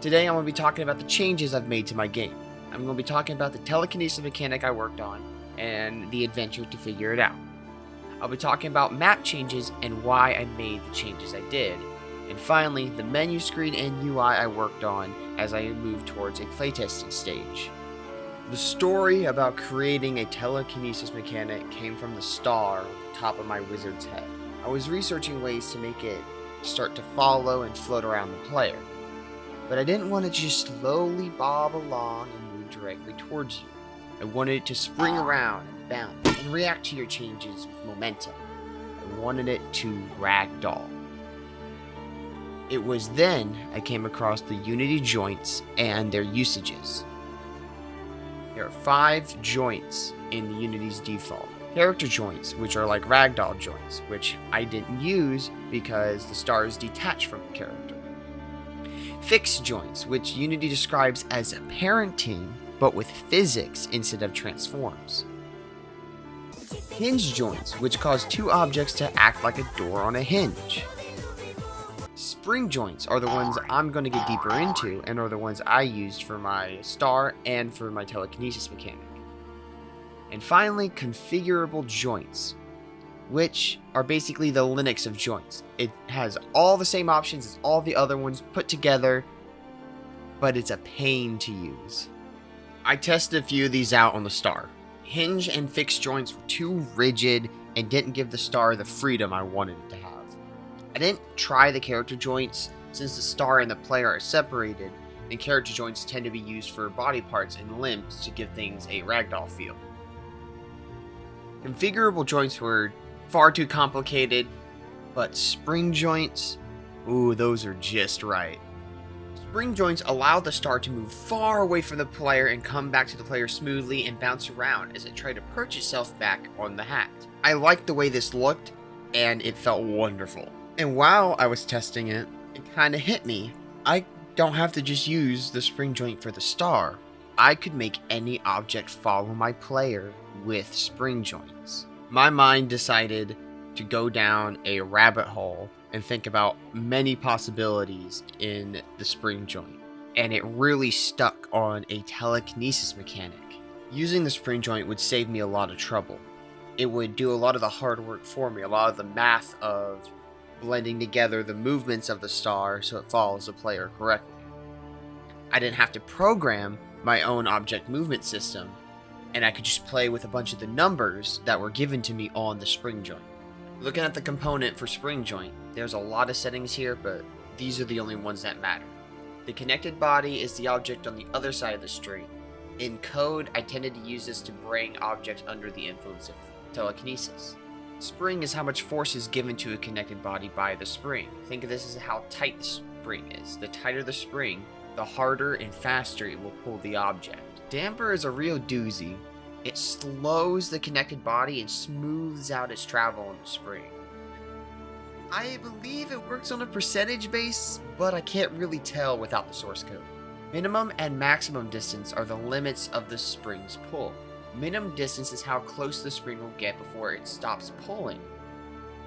Today I'm going to be talking about the changes I've made to my game. I'm going to be talking about the telekinesis mechanic I worked on and the adventure to figure it out. I'll be talking about map changes and why I made the changes I did. And finally, the menu screen and UI I worked on as I moved towards a playtesting stage. The story about creating a telekinesis mechanic came from the star on the top of my wizard's head. I was researching ways to make it start to follow and float around the player. But I didn't want it to just slowly bob along and move directly towards you. I wanted it to spring around and bounce and react to your changes with momentum. I wanted it to ragdoll. It was then I came across the Unity joints and their usages. There are 5 joints in Unity's default. Character joints, which are like ragdoll joints, which I didn't use because the star is detached from the character. Fixed joints, which Unity describes as parenting, but with physics instead of transforms. Hinge joints, which cause 2 objects to act like a door on a hinge. Spring joints are the ones I'm going to get deeper into and are the ones I used for my star and for my telekinesis mechanic. And finally, configurable joints, which are basically the Linux of joints. It has all the same options as all the other ones put together, but it's a pain to use. I tested a few of these out on the star. Hinge and fixed joints were too rigid and didn't give the star the freedom I wanted it to have. I didn't try the character joints since the star and the player are separated, and character joints tend to be used for body parts and limbs to give things a ragdoll feel. Configurable joints were far too complicated, but spring joints, ooh, those are just right. Spring joints allow the star to move far away from the player and come back to the player smoothly and bounce around as it tried to perch itself back on the hat. I liked the way this looked, and it felt wonderful. And while I was testing it, it kind of hit me. I don't have to just use the spring joint for the star. I could make any object follow my player with spring joints. My mind decided to go down a rabbit hole and think about many possibilities in the spring joint. And it really stuck on a telekinesis mechanic. Using the spring joint would save me a lot of trouble. It would do a lot of the hard work for me, a lot of the math of blending together the movements of the star so it follows the player correctly. I didn't have to program my own object movement system, and I could just play with a bunch of the numbers that were given to me on the spring joint. Looking at the component for spring joint, there's a lot of settings here, but these are the only ones that matter. The connected body is the object on the other side of the string. In code, I tended to use this to bring objects under the influence of telekinesis. Spring is how much force is given to a connected body by the spring. Think of this as how tight the spring is. The tighter the spring, the harder and faster it will pull the object. Damper is a real doozy. It slows the connected body and smooths out its travel on the spring. I believe it works on a percentage base, but I can't really tell without the source code. Minimum and maximum distance are the limits of the spring's pull. Minimum distance is how close the spring will get before it stops pulling,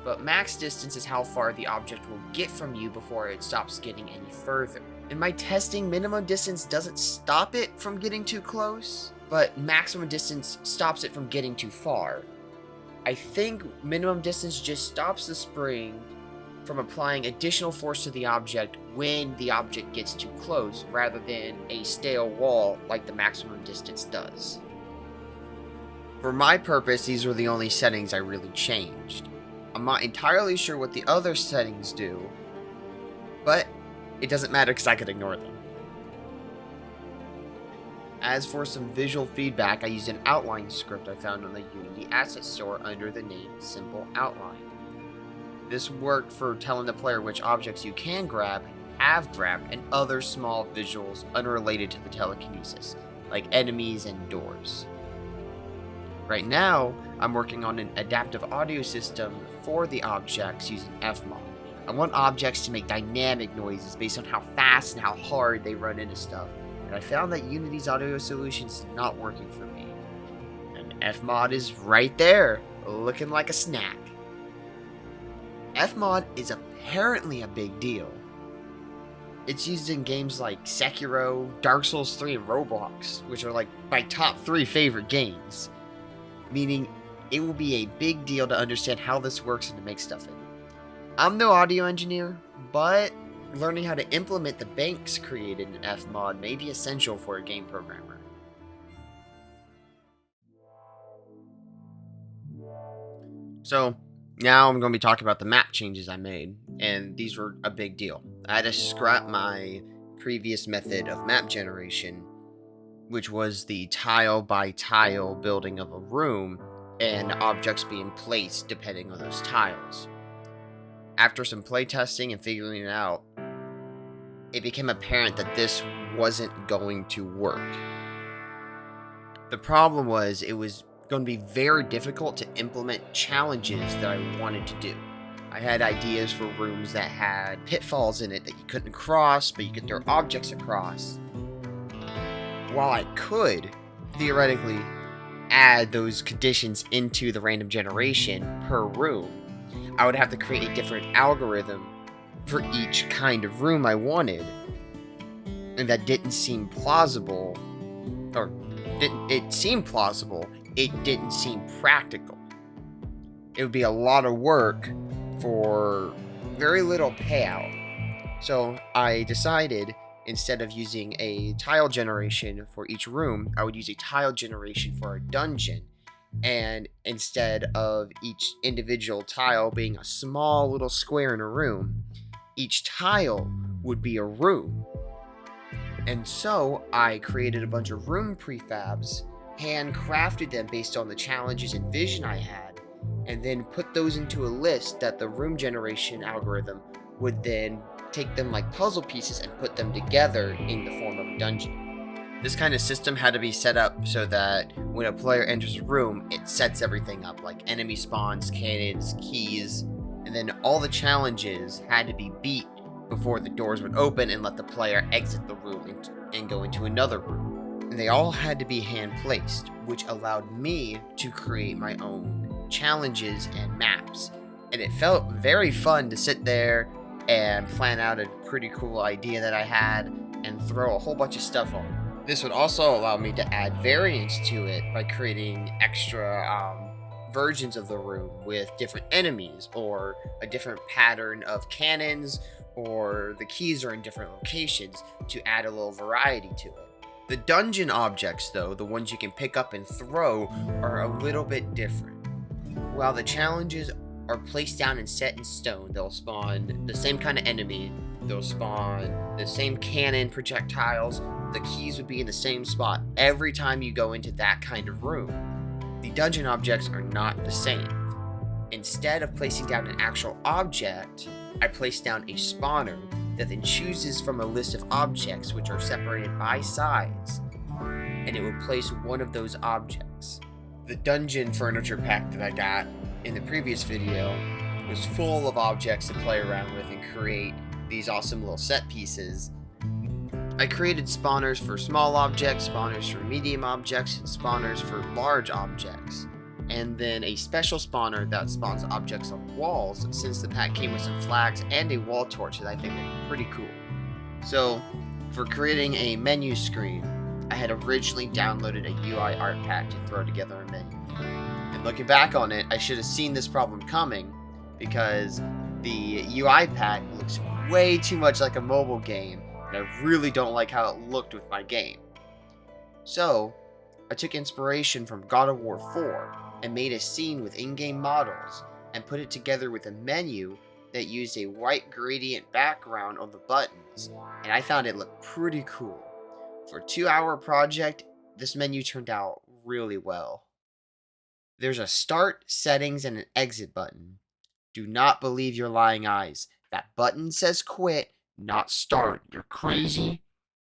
but max distance is how far the object will get from you before it stops getting any further. In my testing, minimum distance doesn't stop it from getting too close, but maximum distance stops it from getting too far. I think minimum distance just stops the spring from applying additional force to the object when the object gets too close, rather than a stale wall like the maximum distance does. For my purpose, these were the only settings I really changed. I'm not entirely sure what the other settings do, but it doesn't matter because I could ignore them. As for some visual feedback, I used an outline script I found on the Unity Asset Store under the name Simple Outline. This worked for telling the player which objects you can grab, have grabbed, and other small visuals unrelated to the telekinesis, like enemies and doors. Right now, I'm working on an adaptive audio system for the objects using Fmod. I want objects to make dynamic noises based on how fast and how hard they run into stuff, and I found that Unity's audio solution is not working for me. And Fmod is right there, looking like a snack. Fmod is apparently a big deal. It's used in games like Sekiro, Dark Souls 3, and Roblox, which are like my top 3 favorite games. Meaning, it will be a big deal to understand how this works and to make stuff in it. I'm no audio engineer, but learning how to implement the banks created in Fmod may be essential for a game programmer. So, now I'm going to be talking about the map changes I made, and these were a big deal. I had to scrap my previous method of map generation, which was the tile by tile building of a room and objects being placed depending on those tiles. After some playtesting and figuring it out, it became apparent that this wasn't going to work. The problem was it was going to be very difficult to implement challenges that I wanted to do. I had ideas for rooms that had pitfalls in it that you couldn't cross, but you could throw objects across. While I could, theoretically, add those conditions into the random generation per room, I would have to create a different algorithm for each kind of room I wanted. And that didn't seem plausible, or it seemed plausible, it didn't seem practical. It would be a lot of work for very little payout. So I decided, instead of using a tile generation for each room, I would use a tile generation for a dungeon. And instead of each individual tile being a small little square in a room, each tile would be a room. And so I created a bunch of room prefabs, handcrafted them based on the challenges and vision I had, and then put those into a list that the room generation algorithm would then take them like puzzle pieces and put them together in the form of a dungeon. This kind of system had to be set up so that when a player enters a room, it sets everything up, like enemy spawns, cannons, keys, and then all the challenges had to be beat before the doors would open and let the player exit the room and go into another room. And they all had to be hand-placed, which allowed me to create my own challenges and maps. And it felt very fun to sit there and plan out a pretty cool idea that I had and throw a whole bunch of stuff on it. This would also allow me to add variance to it by creating extra versions of the room with different enemies or a different pattern of cannons, or the keys are in different locations to add a little variety to it. The dungeon objects, though, the ones you can pick up and throw, are a little bit different. While the challenges are placed down and set in stone, they'll spawn the same kind of enemy, they'll spawn the same cannon projectiles, the keys would be in the same spot every time you go into that kind of room. The dungeon objects are not the same. Instead of placing down an actual object, I place down a spawner that then chooses from a list of objects which are separated by size, and it will place one of those objects. The dungeon furniture pack that I got in the previous video was full of objects to play around with and create these awesome little set pieces. I created spawners for small objects, spawners for medium objects, and spawners for large objects. And then a special spawner that spawns objects on walls, since the pack came with some flags and a wall torch that I think looked pretty cool. So, for creating a menu screen, I had originally downloaded a UI art pack to throw together a menu. And looking back on it, I should have seen this problem coming, because the UI pack looks way too much like a mobile game, and I really don't like how it looked with my game. So, I took inspiration from God of War 4 and made a scene with in-game models and put it together with a menu that used a white gradient background on the buttons, and I found it looked pretty cool. For a 2-hour project, this menu turned out really well. There's a start, settings, and an exit button. Do not believe your lying eyes. That button says quit, not start. You're crazy.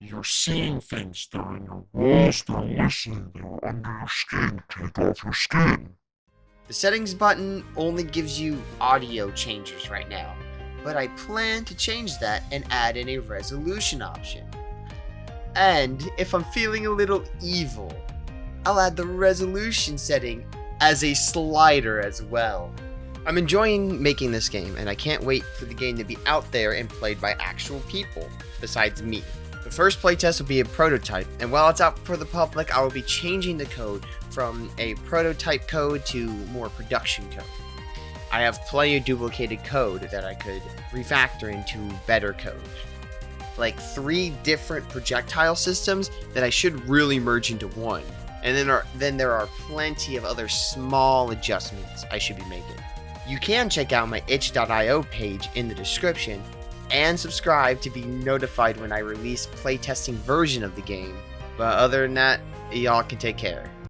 You're seeing things. They're in your walls. They're listening. They're under your skin. Take off your skin. The settings button only gives you audio changers right now, but I plan to change that and add in a resolution option. And if I'm feeling a little evil, I'll add the resolution setting as a slider as well. I'm enjoying making this game, and I can't wait for the game to be out there and played by actual people, besides me. The first playtest will be a prototype, and while it's out for the public, I will be changing the code from a prototype code to more production code. I have plenty of duplicated code that I could refactor into better code. Like 3 different projectile systems that I should really merge into one. And then there are plenty of other small adjustments I should be making. You can check out my itch.io page in the description and subscribe to be notified when I release playtesting version of the game. But other than that, y'all can take care.